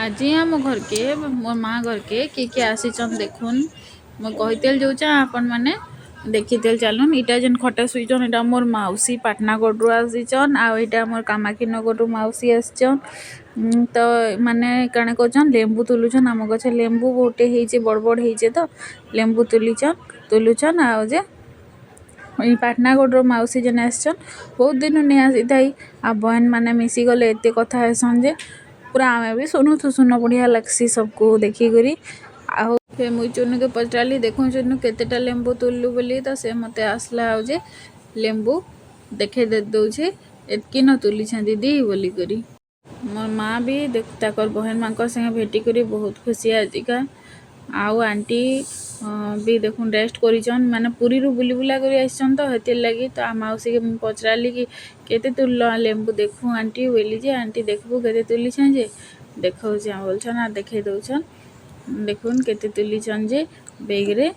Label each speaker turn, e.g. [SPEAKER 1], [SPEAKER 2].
[SPEAKER 1] आज आम घर के मोर माँ घर के किए आसीचन देखुन मैं कहीतेल जाऊँ आपण मैंने देखीतेल चलुन इटा जेन खटे शुईचन इटा मोर मौसी पाटनागढ़ आसीचन आईटा मोर कामाक्षीनगर मौसी आसचन तो माने कण कर लेंबू तुलुचन आम गछ लेंबू गोटे होइए बड़ बड़ होइए तो लेंबू तुलुचन आजे पाटनागढ़ मौसी जेन आसचन बहुत दिन नहीं आसी थाई आ बहन मैंने मिसीगले एत कथा हेसन जे पूरा आमे भी सुनु सुन बढ़िया लगसी सबको देखिकी आउ फे मुई चुनु के पचारि देखो चुनु केतेटा लेंबू तुल्लु बोली तो से मते आसला जे लेंबू देखे दे दौछे एतकी न तुली दीदी बोली करी मोर माँ भी ताकर बहन माँ संगे भेटी करी बहुत खुशी आजिका आउ आंटी भी देखुन रेस्ट करिचन माने पुरी रु बुली बुला करी आइछन तो हेतिर लगी तो आ मौसी के पचराली कि केते तुल्ल लेंबू देखु आंटी बोली जे आंटी देखबू केते तुली जे देखौ जे बोलछन आ देखे दउछन देखुन केते तुली जे बेग रे